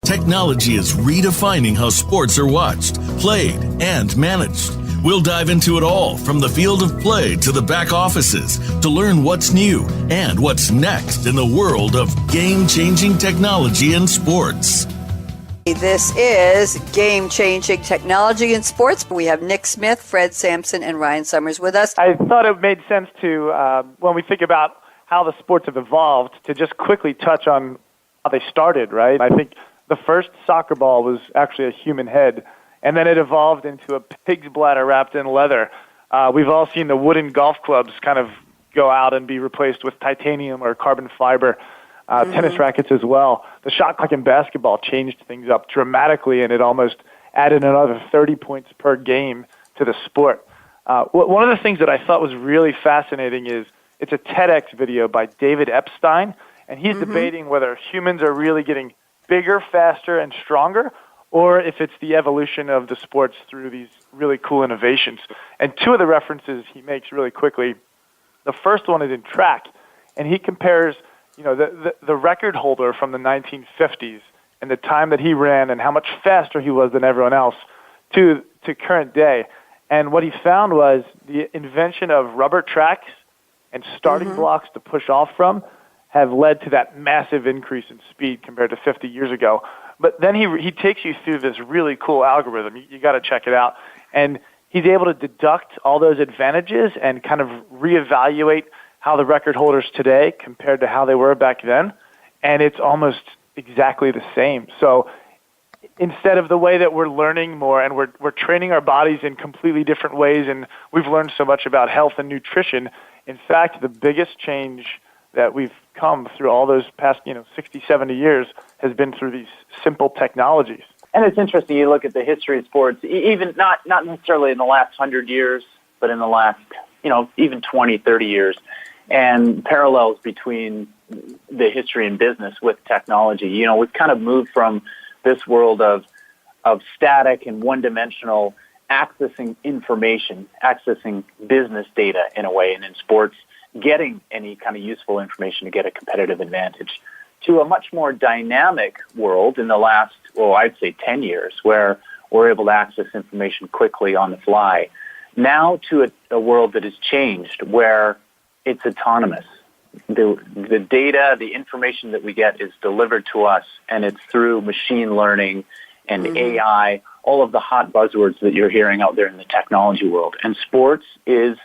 technology is redefining how sports are watched, played, and managed. We'll dive into it all from the field of play to the back offices to learn what's new and what's next in the world of game-changing technology in sports. This is Game-Changing Technology in Sports. We have Nick Smith, Fred Sampson, and Ryan Summers with us. I thought it made sense to, when we think about how the sports have evolved, to just quickly touch on how they started, right? I think the first soccer ball was actually a human head, and then it evolved into a pig's bladder wrapped in leather. We've all seen the wooden golf clubs kind of go out and be replaced with titanium or carbon fiber. Tennis rackets as well. The shot clock in basketball changed things up dramatically, and it almost added another 30 points per game to the sport. One of the things that I thought was really fascinating is it's a TEDx video by David Epstein, and he's debating whether humans are really getting bigger, faster, and stronger, or if it's the evolution of the sports through these really cool innovations. And two of the references he makes really quickly, the first one is in track, and he compares the record holder from the 1950s and the time that he ran and how much faster he was than everyone else to current day. And what he found was the invention of rubber tracks and starting blocks to push off from have led to that massive increase in speed compared to 50 years ago. But then he takes you through this really cool algorithm. You got to check it out. And he's able to deduct all those advantages and kind of reevaluate how the record holders today compared to how they were back then, and it's almost exactly the same. So instead of the way that we're learning more and we're training our bodies in completely different ways, and we've learned so much about health and nutrition, in fact, the biggest change that we've come through all those past 60, 70 years has been through these simple technologies. And it's interesting, you look at the history of sports, even not necessarily in the last 100 years, but in the last, even 20, 30 years, and parallels between the history and business with technology. We've kind of moved from this world of static and one-dimensional accessing information, accessing business data in a way, and in sports, getting any kind of useful information to get a competitive advantage, to a much more dynamic world in the last, I'd say 10 years, where we're able to access information quickly on the fly. Now to a world that has changed, where it's autonomous. The data, the information that we get is delivered to us, and it's through machine learning and AI, all of the hot buzzwords that you're hearing out there in the technology world. And sports is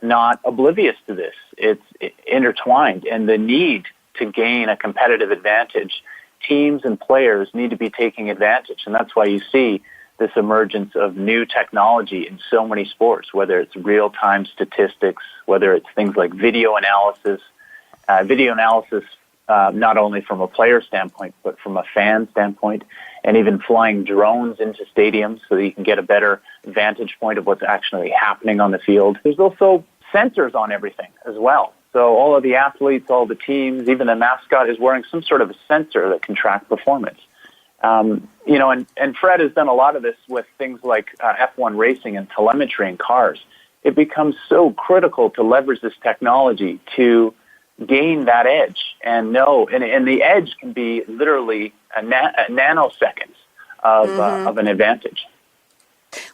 not oblivious to this. It's intertwined, and the need to gain a competitive advantage, teams and players need to be taking advantage, and that's why you see this emergence of new technology in so many sports, whether it's real-time statistics, whether it's things like video analysis, not only from a player standpoint, but from a fan standpoint, and even flying drones into stadiums so that you can get a better vantage point of what's actually happening on the field. There's also sensors on everything as well. So all of the athletes, all the teams, even the mascot is wearing some sort of a sensor that can track performance. And Fred has done a lot of this with things like F1 racing and telemetry in cars. It becomes so critical to leverage this technology to gain that edge and the edge can be literally nanoseconds of an advantage.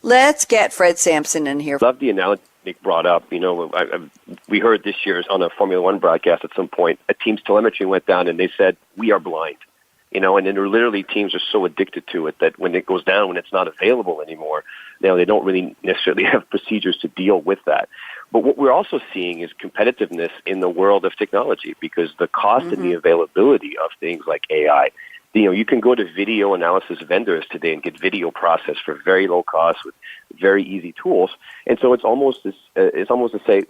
Let's get Fred Sampson in here. Love the analogy Nick brought up. We heard this year on a Formula One broadcast at some point, a team's telemetry went down and they said, we are blind. And then literally teams are so addicted to it that when it goes down, when it's not available anymore, they don't really necessarily have procedures to deal with that. But what we're also seeing is competitiveness in the world of technology, because the cost and the availability of things like AI, you can go to video analysis vendors today and get video processed for very low cost with very easy tools. And so it's almost to say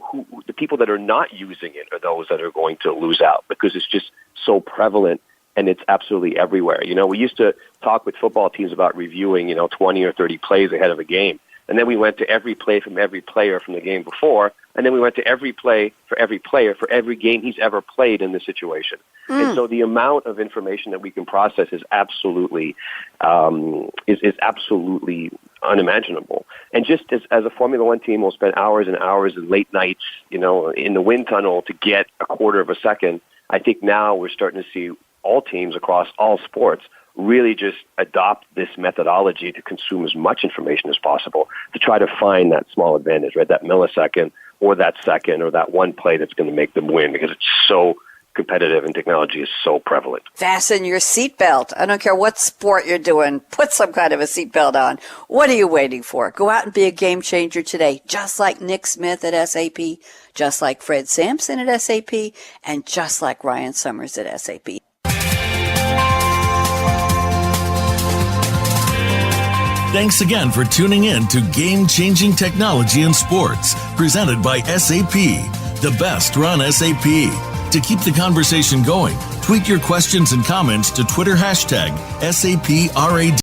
the people that are not using it are those that are going to lose out, because it's just so prevalent. And it's absolutely everywhere. We used to talk with football teams about reviewing, 20 or 30 plays ahead of a game. And then we went to every play from every player from the game before. And then we went to every play for every player for every game he's ever played in the situation. And so the amount of information that we can process is absolutely absolutely unimaginable. And just as a Formula One team will spend hours and hours and late nights, in the wind tunnel to get a quarter of a second, I think now we're starting to see all teams across all sports really just adopt this methodology to consume as much information as possible to try to find that small advantage, right? That millisecond or that second or that one play that's going to make them win because it's so competitive and technology is so prevalent. Fasten your seatbelt. I don't care what sport you're doing. Put some kind of a seatbelt on. What are you waiting for? Go out and be a game changer today, just like Nick Smith at SAP, just like Fred Sampson at SAP, and just like Ryan Summers at SAP. Thanks again for tuning in to Game-Changing Technology in Sports, presented by SAP, the best run SAP. To keep the conversation going, tweet your questions and comments to Twitter #SAPRAD.